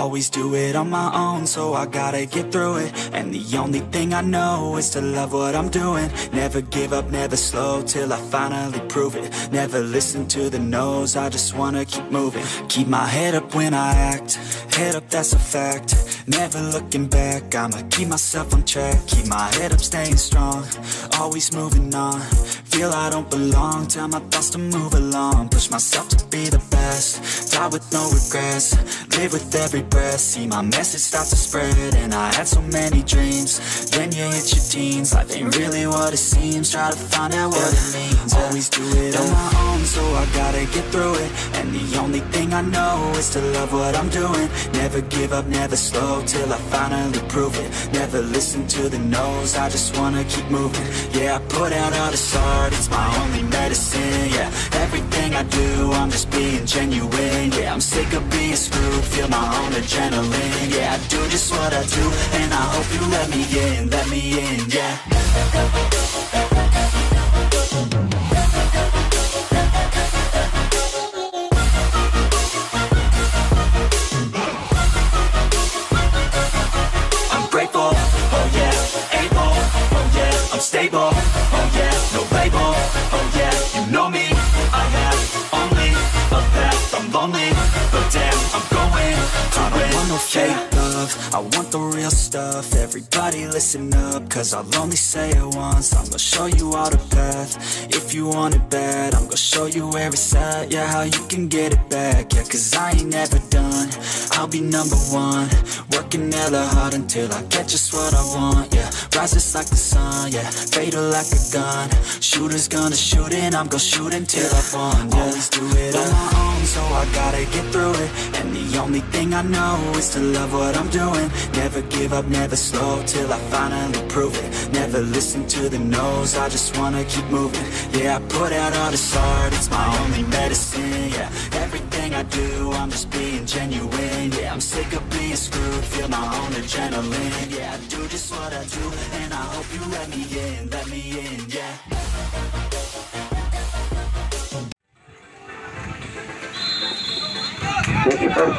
Always do it on my own, so I gotta get through it. And the only thing I know is to love what I'm doing. Never give up, never slow, till I finally prove it. Never listen to the no's, I just wanna keep moving. Keep my head up when I act, head up, that's a fact. Never looking back, I'ma keep myself on track. Keep my head up, staying strong, always moving on. Feel I don't belong, tell my thoughts to move along. Push myself to be the best, die with no regrets. Live with every breath, see my message start to spread. And I had so many dreams, then you hit your teens. Life ain't really what it seems, try to find out what it means. Always do it on my own, so I gotta get through it. And the only thing I know is to love what I'm doing. Never give up, never slow, till I finally prove it. Never listen to the no's, I just wanna keep moving. Yeah, I put out all this art, it's my only medicine. Yeah, everything I do, I'm just being genuine. Yeah, I'm sick of being screwed, feel my own adrenaline. Yeah, I do just what I do, and I hope you let me in, yeah. Stable, oh yeah, no label, oh yeah, you know me. I have only a path, I'm lonely, but damn, I'm going to win. I don't want no fake love, I want the real stuff. Everybody listen up, cause I'll only say it once. I'm gonna show you all the path, if you want it bad. I'm gonna show you where it's at, yeah, how you can get it back. Yeah, cause I ain't never done, I'll be number one. Working hella hard until I get just what I want, yeah. Rises like the sun, yeah, fatal like a gun. Shooter's gonna shoot and I'm gonna shoot until I've won, yeah. Always do it on my own, so I gotta get through it. And the only thing I know is to love what I'm doing. Never give up, never slow, till I finally prove it. Never listen to the no's, I just wanna keep moving. Yeah, I put out all this art, it's my only medicine. Yeah, everything I do, I'm just being genuine. Yeah, I'm sick of being screwed, feel my own adrenaline. Yeah, I do just what I do, and I hope you let me in, yeah.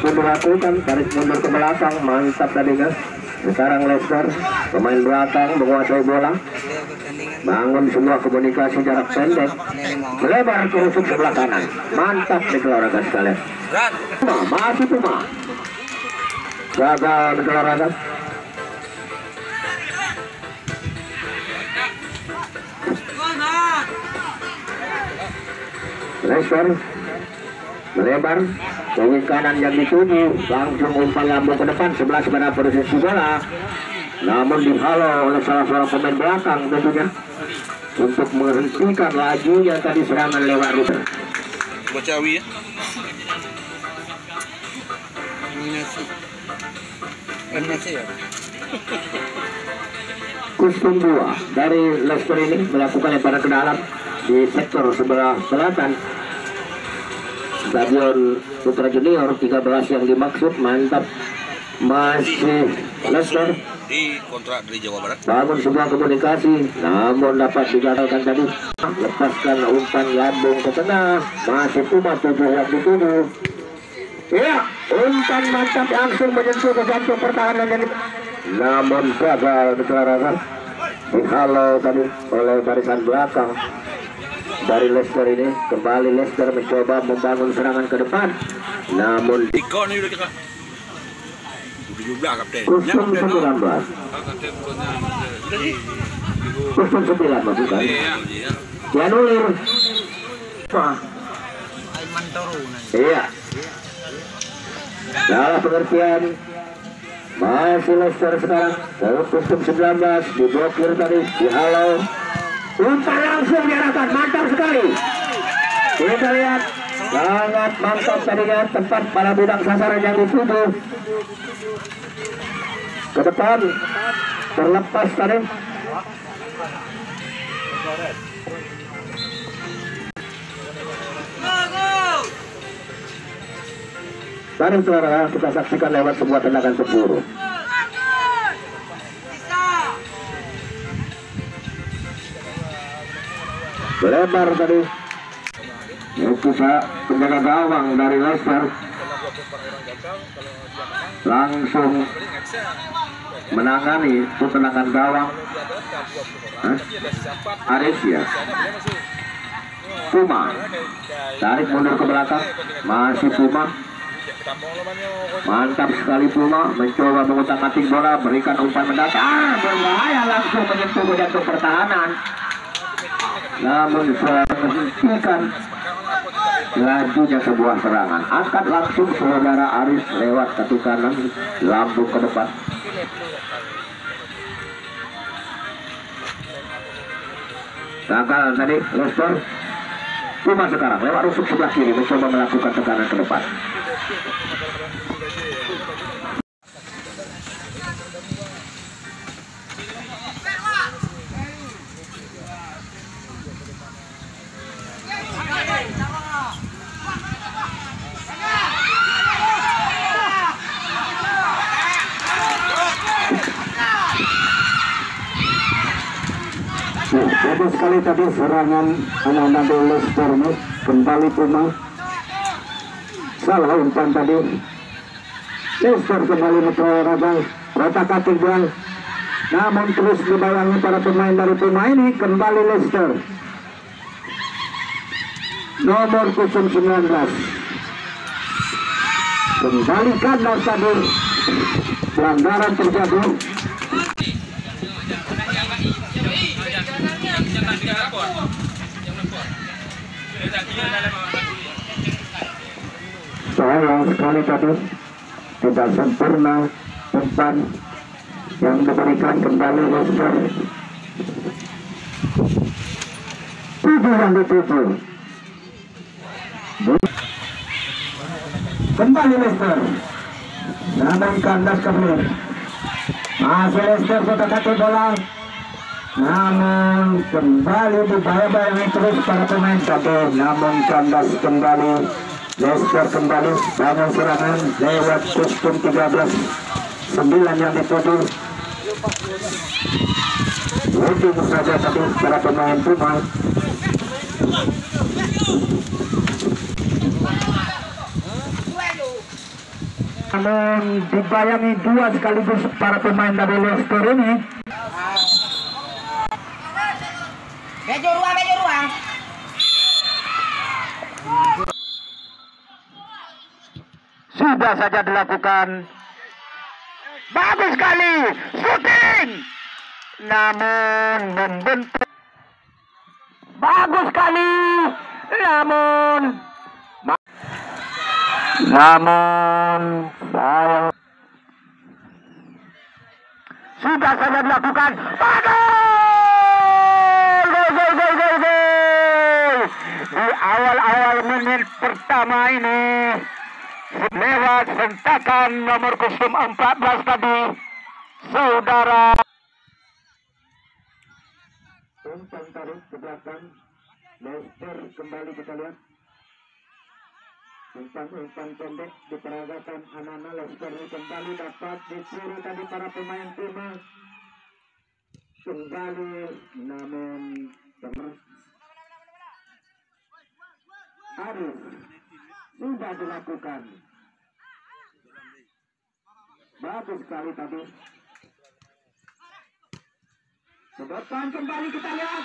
Sudah dilakukan, tarik mundur ke belakang, mantap tadi kan. Sekarang Lester, pemain belakang menguasai bola, bangun sebuah komunikasi jarak pendek, melebar ke rusuk sebelah kanan, mantap dikeluarkan sekalian. Masih Puma, gagal dikeluarkan. Lester melebar ke kanan yang dituju, langsung umpan lambung ke depan sebelah sebenarnya posisi bola, namun dihalau oleh salah seorang pemain belakang tentunya untuk menghentikan lajunya tadi serangan lewat rute. Bacawi ya. Eliminasi ya. Kustum 2 dari Leicester ini melakukan lemparan ke dalam di sektor sebelah selatan Stadion Putra Junior 13 yang dimaksud. Mantap, masih Leicester Di kontrak dari Jawa Barat. bangun sebuah komunikasi, namun dapat digagalkan tadi. Lepaskan umpan lambung ke tengah, masih Puma 7 yang dituju. Ya, umpan mantap langsung menyentuh ke jantung pertahanan yang namun gagal dikeluarkan. Dihalau tadi oleh barisan belakang dari Leicester ini. Kembali Leicester mencoba membangun serangan ke depan, namun di Ikon ini udah kita 17 kapten. Kustum 19. Kustum 9 maksudnya. Dianulir. Iya. Salah pengertian. Masih Leicester sekarang. Lalu Kustum 19 diblokir tadi, dihalau. Umpan langsung diarahkan, mantap sekali. Kita lihat, sangat mantap tadinya, tepat pada bidang sasaran yang dituju. Ke depan, terlepas tadi. Tadi saudara kita saksikan lewat sebuah tendangan tempur. Melebar tadi. Itu penjaga gawang dari Leicester. langsung menangani itu tendangan gawang. Aris ya. Puma tarik mundur ke belakang, masih Puma. Mantap sekali Puma, mencoba mengutak-atik bola, berikan umpan mendatar, berbahaya, langsung menyentuh jantung pertahanan. Namun menghentikan lajunya sebuah serangan. Angkat langsung saudara Aris lewat kaki kanan, lambung ke depan. Gagal tadi Lester. Puma sekarang lewat rusuk sebelah kiri, mencoba melakukan tekanan ke depan. Bagus sekali tadi serangan anak-anak dari Leicester nih. Kembali Puma, salah umpan tadi. Leicester kembali memperoleh kotak-atik bal, namun terus dibayangi para pemain dari Puma ini. Kembali Leicester, nomor 19 kembali kandas tadi. Pelanggaran terjadi. Sayang sekali tadi tidak sempurna umpan yang diberikan. Kembali Leicester, 7 yang dituju. Kembali Leicester, namun kandas kembali. Masih Leicester kotak-atik bola, namun kembali dibayang-bayangi terus para pemain tadi. Namun kandas kembali. Leicester kembali bangun serangan lewat kostum 13, 9 yang dituju. Ujung saja tadi para pemain Puma. Namun dibayangi 2 sekaligus para pemain dari Leicester ini. Bejo ruang. Sudah saja dilakukan. Bagus sekali shooting, namun membentuk. Bagus sekali, namun sayang. Sudah saja dilakukan. Gol. Di awal-awal menit pertama ini, lewat sentakan nomor kostum 14 tadi, saudara. Umpan tarik ke belakang, Leicester kembali kita lihat. Umpan pendek diperagakan anak-anak Leicester kembali dapat dicuri tadi para pemain Puma. Kembali namun Aris sudah dilakukan. Bagus sekali tadi. Ke depan kembali kita lihat.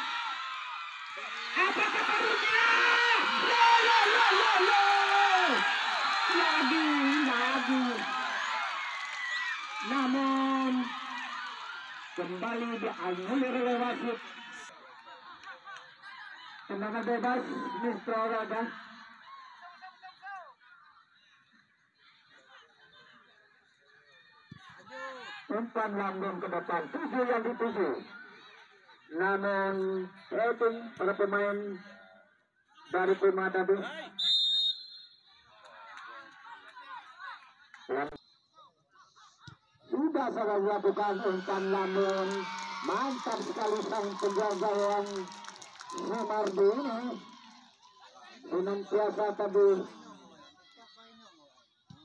Apakah harusnya? Lagi. Namun kembali dianulir oleh wasit. Tendangan bebas Mr. Raga. Umpan lambung ke depan, 7 yang dituju. Namun rating para pemain dari Puma tadi. Sudah saja dilakukan umpan lambung. Mantap sekali sang penjaga yang Sumardi ini. Senantiasa tadi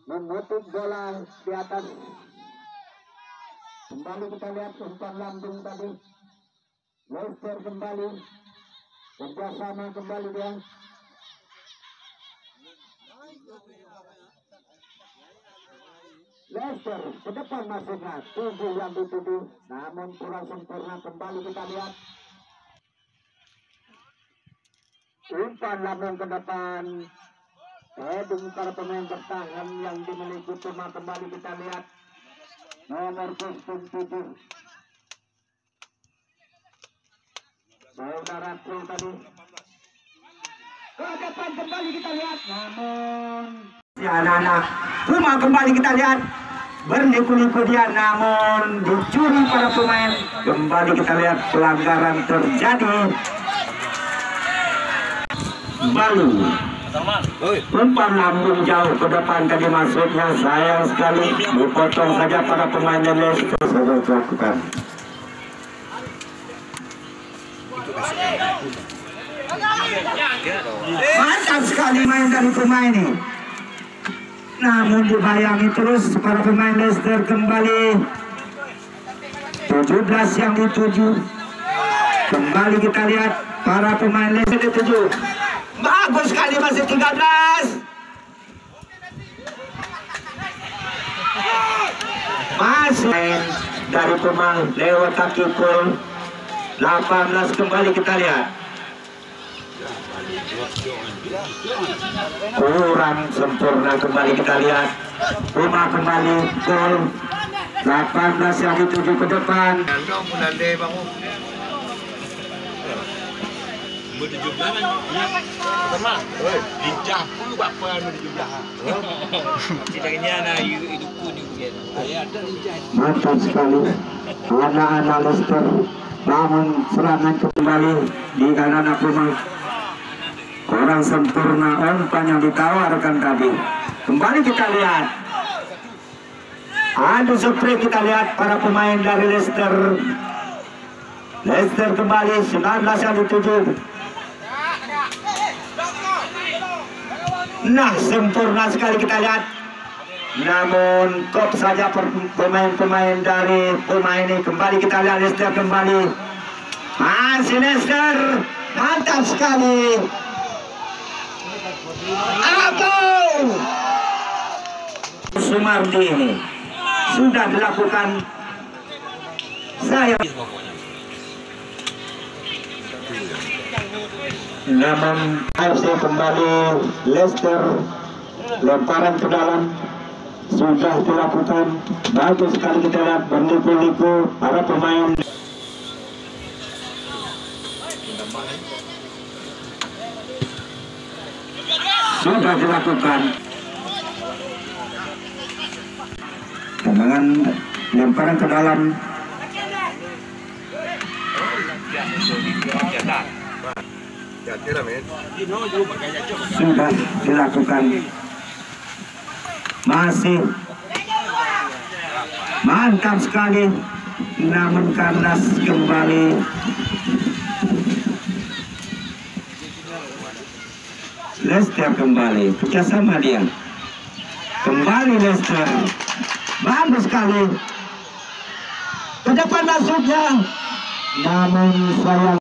memutuk bola di atas. Kembali kita lihat umpan lambung tadi. Leicester kembali kerjasama kembali dia. Leicester ke depan masuknya, tujuh yang dituju, namun kurang sempurna. Kembali kita lihat. Umpan lambung ke depan. Heading para pemain bertahan yang dimiliki Puma. Kembali kita lihat. Nomor 07. Saudara Pro tadi. Ke depan kembali kita lihat. Namun si anak-anak Puma kembali kita lihat. Berliku-liku dia, namun dicuri para pemain. Kembali kita lihat pelanggaran terjadi. Balu umpan lambung jauh ke depan tadi masuknya, sayang sekali dipotong saja para pemain Leicester. Sudah dilakukan. Mantap sekali main dari pemain ini, namun dibayangi terus para pemain Leicester. Kembali 17 yang dituju. Kembali kita lihat para pemain Leicester dituju. Bagus sekali, masih 13. Masih dari pemain lewat kaki pun 18. Kembali kita lihat. Kurang sempurna. Kembali kita lihat. Puma kembali gol. 18 yang dituju ke depan. Lincah pun apa yang dijumlah. Ceritanya na hidupku ni bukan. Ada lincah. Mantap sekali anak-anak Leicester. Bangun serangan kembali di kanan Puma. Kurang sempurna umpan yang ditawarkan tadi. Kembali kita lihat. Adu spray kita lihat para pemain dari Leicester. Leicester kembali 19 yang dituju. Nah, sempurna sekali kita lihat. Namun kop saja pemain-pemain dari pemain ini. Kembali kita lihat Leicester kembali. Masih Leicester. Mantap sekali. Apa? Sumardi ini sudah dilakukan. Saya namun AFC kembali. Leicester lemparan ke dalam sudah dilakukan. Bagus sekali kita lihat berliku-liku para pemain. Sudah dilakukan tendangan lemparan ke dalam. Sudah dilakukan. Masih mantap sekali, namun kandas kembali. Leicester kembali kerjasama dia. Kembali Leicester. Bagus sekali. Ke depan masuknya. Namun sayang.